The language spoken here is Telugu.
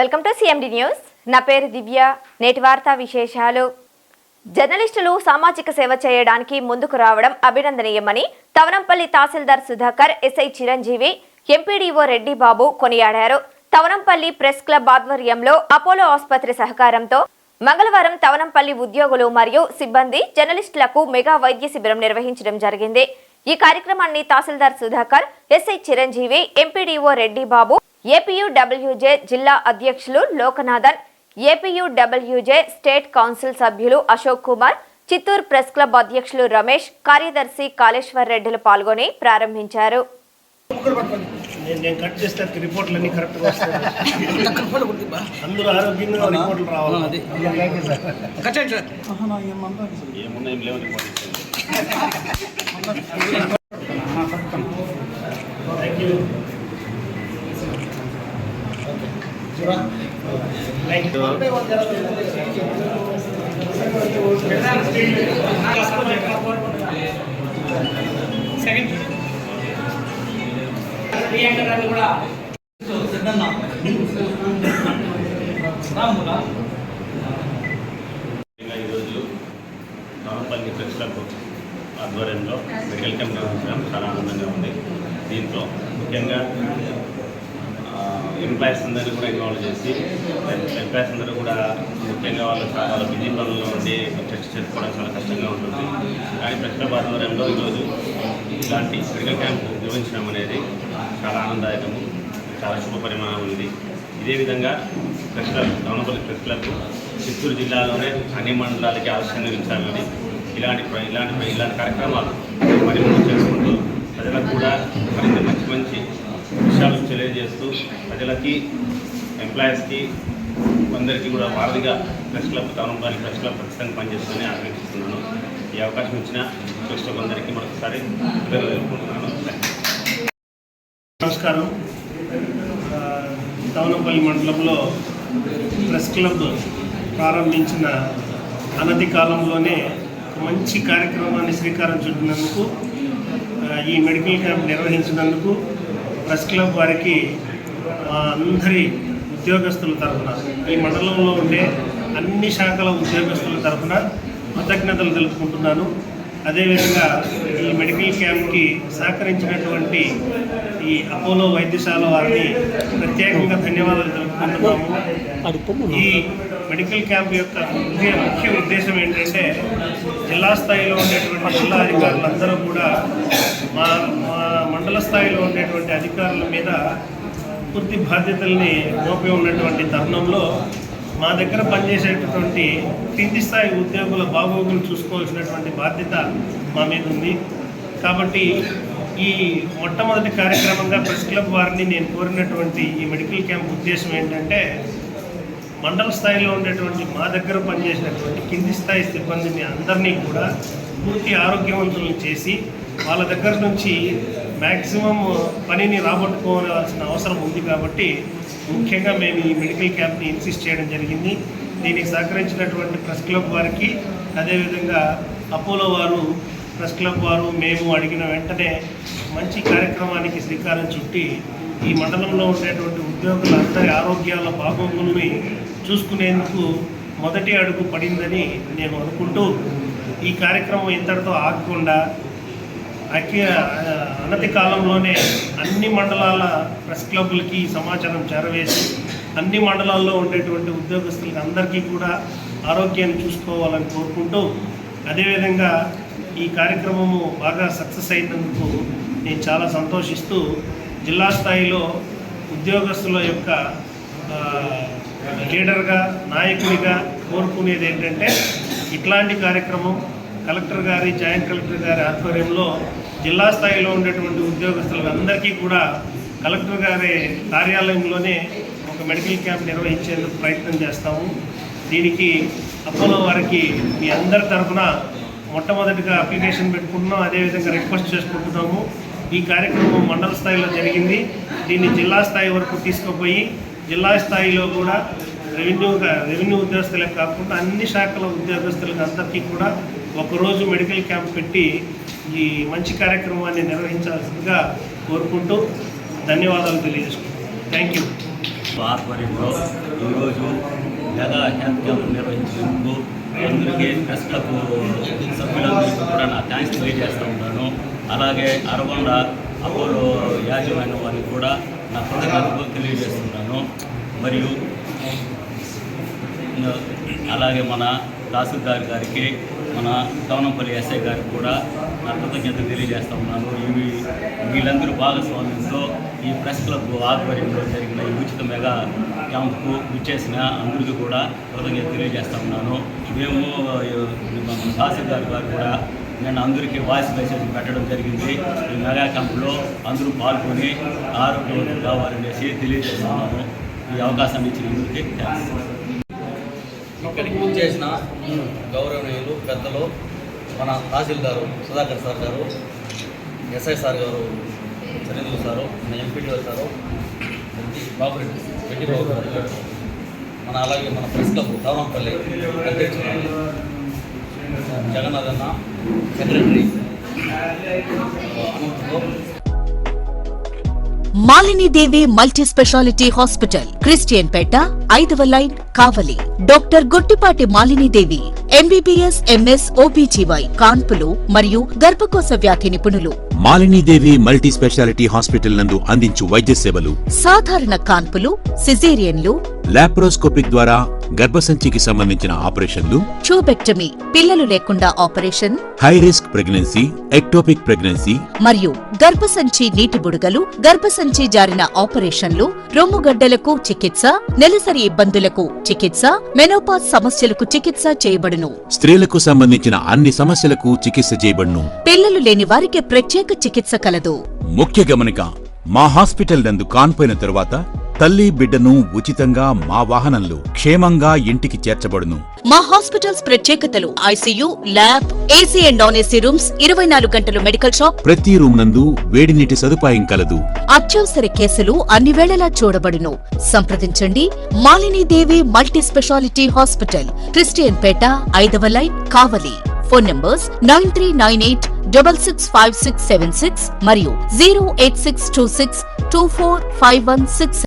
Welcome to CMD news. నా పేరు దివ్య. నేటి వార్తా విశేషాలు. జర్నలిస్టులు సామాజిక సేవ చేయడానికి ముందుకు రావడం అభినందనీయమని తవనంపల్లి తహసీల్దార్ సుధాకర్, ఎస్ఐ చిరంజీవి, ఎంపీడీఓ రెడ్డి బాబు కొనియాడారు. తవనంపల్లి ప్రెస్ క్లబ్ ఆధ్వర్యంలో అపోలో ఆసుపత్రి సహకారంతో మంగళవారం తవనంపల్లి ఉద్యోగులు మరియు సిబ్బంది జర్నలిస్టులకు మెగా వైద్య శిబిరం నిర్వహించడం జరిగింది. ఈ కార్యక్రమాన్ని తహసీల్దార్ సుధాకర్, ఎస్ఐ చిరంజీవి, ఎంపీడీఓ రెడ్డి బాబు, ఏపీయూడబ్ల్యూజే జిల్లా అధ్యక్షులు లోకనాథన్, ఏపీయూడబ్ల్యూజే స్టేట్ కౌన్సిల్ సభ్యులు అశోక్ కుమార్, చిత్తూరు ప్రెస్ క్లబ్ అధ్యక్షులు రమేష్, కార్యదర్శి కాళేశ్వర్ రెడ్డిలు పాల్గొని ప్రారంభించారు. ఈరోజు తవనంపల్లి ప్రెస్ క్లబ్ ఆధ్వర్యంలో మెడికల్ క్యాంప్ నిర్వహించడం చాలా ఆనందంగా ఉంది. దీంట్లో ముఖ్యంగా ఎంప్లాయీస్ అందరినీ కూడా ఇన్వాల్వ్ చేసి ఎంప్లాయీస్ అందరూ కూడా ముఖ్యంగా వాళ్ళ బిజీ పనుల్లో ఉండి టెస్ట్ చేసుకోవడం చాలా కష్టంగా ఉంటుంది. కానీ ప్రెస్ క్లబ్ ఆధ్వర్యంలో ఈరోజు ఇలాంటి మెడికల్ క్యాంప్ నిర్వహించడం అనేది చాలా ఆనందదాయకము, చాలా శుభ పరిమాణం ఉంది. ఇదే విధంగా press club Thavanampalli press club Chittoor జిల్లాలోనే అన్ని మండలాలకి ఆలస్యంగా ఉంచాలని ఇలాంటి కార్యక్రమాలు పరిమాణం చేసుకుంటూ ప్రజలకు కూడా మరింత మంచి విషయాలు తెలియజేస్తూ ప్రజలకి, ఎంప్లాయీస్కి అందరికీ కూడా వారధిగా press club Thavanampalli press club ఖచ్చితంగా పనిచేస్తుందని ఆకాంక్షిస్తున్నాను. ఈ అవకాశం ఇచ్చిన ప్రెస్ క్లబ్ అందరికీ మరొకసారి తెలుపుకుంటున్నాను. నమస్కారం. తవనంపల్లి మండలంలో ప్రెస్ క్లబ్ ప్రారంభించిన అనతి కాలంలోనే మంచి కార్యక్రమాన్ని శ్రీకారం చుట్టినందుకు, ఈ మెడికల్ క్యాంప్ నిర్వహించినందుకు ప్రెస్ క్లబ్ వారికి మా అందరి ఉద్యోగస్తుల తరఫున, ఈ మండలంలో ఉండే అన్ని శాఖల ఉద్యోగస్తుల తరఫున కృతజ్ఞతలు తెలుపుకుంటున్నాను. అదేవిధంగా ఈ మెడికల్ క్యాంప్కి సహకరించినటువంటి ఈ అపోలో వైద్యశాల వారిని ప్రత్యేకంగా ధన్యవాదాలు తెలుపుకుంటున్నాము. ఈ మెడికల్ క్యాంప్ యొక్క ముఖ్య ఉద్దేశం ఏంటంటే, జిల్లా స్థాయిలో ఉండేటువంటి జిల్లా అధికారులందరూ కూడా మా మండల స్థాయిలో ఉండేటువంటి అధికారుల మీద పూర్తి బాధ్యతల్ని మోపి ఉన్నటువంటి తరుణంలో మా దగ్గర పనిచేసేటటువంటి కింది స్థాయి ఉద్యోగుల బాగోగులు చూసుకోవాల్సినటువంటి బాధ్యత మా మీద ఉంది. కాబట్టి ఈ మొట్టమొదటి కార్యక్రమంగా ప్రెస్ క్లబ్ వారిని నేను కోరినటువంటి ఈ మెడికల్ క్యాంప్ ఉద్దేశం ఏంటంటే, మండల స్థాయిలో ఉండేటువంటి మా దగ్గర పనిచేసినటువంటి కింది స్థాయి సిబ్బందిని అందరినీ కూడా పూర్తి ఆరోగ్యవంతులను చేసి వాళ్ళ దగ్గర నుంచి మ్యాక్సిమం పనిని రాబట్టుకోవాల్సిన అవసరం ఉంది. కాబట్టి ముఖ్యంగా మేము ఈ మెడికల్ క్యాంప్ని ఇన్సిస్ట్ చేయడం జరిగింది. దీనికి సహకరించినటువంటి ప్రెస్ క్లబ్ వారికి, అదేవిధంగా అపోలో వారు, ప్రెస్ క్లబ్ వారు, మేము అడిగిన వెంటనే మంచి కార్యక్రమానికి శ్రీకారం చుట్టి ఈ మండలంలో ఉండేటువంటి ఉద్యోగులందరి ఆరోగ్యాల బాగోగుల్ని చూసుకునేందుకు మొదటి అడుగు పడిందని నేను అనుకుంటూ, ఈ కార్యక్రమం ఇంతటితో ఆగకుండా అనతి కాలంలోనే అన్ని మండలాల ప్రెస్ క్లబ్లకి సమాచారం చేరవేసి అన్ని మండలాల్లో ఉండేటువంటి ఉద్యోగస్తులకి అందరికీ కూడా ఆరోగ్యాన్ని చూసుకోవాలని కోరుకుంటూ, అదేవిధంగా ఈ కార్యక్రమము బాగా సక్సెస్ అయినందుకు నేను చాలా సంతోషిస్తూ, జిల్లా స్థాయిలో ఉద్యోగస్తుల యొక్క లీడర్గా, నాయకుడిగా కోరుకునేది ఏంటంటే, ఇట్లాంటి కార్యక్రమం కలెక్టర్ గారి, జాయింట్ కలెక్టర్ గారి ఆధ్వర్యంలో జిల్లా స్థాయిలో ఉండేటువంటి ఉద్యోగస్తులందరికీ కూడా కలెక్టర్ గారి కార్యాలయంలోనే ఒక మెడికల్ క్యాంప్ నిర్వహించేందుకు ప్రయత్నం చేస్తాము. దీనికి అపోలో వారికి మీ అందరి తరఫున మొట్టమొదటిగా అప్లికేషన్ పెట్టుకుంటున్నాం, అదేవిధంగా రిక్వెస్ట్ చేసుకుంటున్నాము. ఈ కార్యక్రమం మండల స్థాయిలో జరిగింది. దీన్ని జిల్లా స్థాయి వరకు తీసుకుపోయి జిల్లా స్థాయిలో కూడా రెవెన్యూ ఉద్యోగస్తులకు కాకుండా అన్ని శాఖల ఉద్యోగస్తులకు అందరికీ కూడా ఒకరోజు మెడికల్ క్యాంప్ పెట్టి ఈ మంచి కార్యక్రమాన్ని నిర్వహించాల్సిందిగా కోరుకుంటూ ధన్యవాదాలు తెలియజేసుకుంటున్నాను. Thank you. ఆధ్వర్యంలో ఈరోజు మెగా హెల్త్ క్యాంప్ నిర్వహించినందుకు అందరికీ ప్రెస్ క్లబ్ సభ్యులందరికీ కూడా నా థ్యాంక్స్ తెలియజేస్తూ ఉంటాను. అలాగే అరగొండ అపోలో యాజమాన్యం వారికి కూడా నా కృతజ్ఞతలు తెలియజేస్తున్నాను. మరియు అలాగే మన తహసీల్దార్ గారికి, మన తవనంపల్లి ఎస్ఐ గారికి కూడా నా కృతజ్ఞతలు తెలియజేస్తూ ఉన్నాను. వీళ్ళందరూ భాగస్వామ్యంతో ఈ ప్రెస్ క్లబ్ ఆధ్వర్యంలో జరిగిన ఈ ఉచిత మెగా క్యాంప్కు విచ్చేసిన అందరికీ కూడా కృతజ్ఞతలు తెలియజేస్తూ ఉన్నాను. మేము మన తహసీల్దార్ గారు కూడా నేను అందరికీ వాయిస్ మెసేజ్ పెట్టడం జరిగింది. ఈ మెగా క్యాంపులో అందరూ పాల్గొని ఆరోగ్యవంతులు కావాలనేసి తెలియజేస్తున్నాను. ఈ అవకాశాన్ని ఇచ్చిన అందరికీ థ్యాంక్స్. ఇక్కడికి వచ్చేసిన గౌరవనీయులు పెద్దలు మన తహసీల్దారు Sudhakar sir garu, SI sir garu, Chandru sir, మన ఎంపీడీఓ సారు, బాబురెడ్డి వెండిబాబు గారు, మన అలాగే మన ప్రెస్ క్లబ్ తవనంపల్లి అధ్యక్షులు జగన్నాథన్న, secretary Anantharao, Malinidevi multi speciality hospital, Christian Peta, 5వ line, Kavali. Doctor Gottipati Malinidevi, MBBS, MS, OBGY, కాన్పులు మరియు గర్భకోశ వ్యాధి నిపుణులు. మాలినీదేవి మల్టీ స్పెషాలిటీ హాస్పిటల్ నందు అందించు వైద్య సేవలు: సాధారణ కాన్పులు, సిజేరియన్లు, లాప్రోస్కోపిక్ ద్వారా గర్భసంచికి సంబంధించిన ఆపరేషన్లు, ట్యూబెక్టమీ, పిల్లలు లేకుండా operation, high risk pregnancy, ectopic pregnancy మరియు గర్భసంచి నీటి బుడగలు, గర్భసంచి జారిన ఆపరేషన్లు, రొమ్ముగడ్డలకు చికిత్స, నెలసరి ఇబ్బందులకు చికిత్స, మెనోపాజ్ సమస్యలకు చికిత్స చేయబడును. స్త్రీలకు సంబంధించిన అన్ని సమస్యలకు చికిత్స చేయబడును. పిల్లలు లేని వారికి ప్రత్యేక చికిత్స కలదు. ముఖ్య గమనిక: మా హాస్పిటల్ నందు కాన్పోయిన తరువాత తల్లి బిడ్డను ఉచితంగా మా వాహనంలో క్షేమంగా ఇంటికి చేర్చబడును. మా హాస్పిటల్స్ ప్రత్యేకతలు: ICU, lab, AC and non AC rooms, 24 గంటలు మెడికల్ షాప్, ప్రతి రూమ్ నందు వేడి నీటి సదుపాయం కలదు. అత్యవసర కేసులు అన్ని వేళలా చూడబడును. సంప్రదించండి. Malinidevi multi speciality hospital, Christian Peta, 5వ లైన్, కావలి. ఫోన్ నంబర్స్ 9398665676 మరియు 08626245166.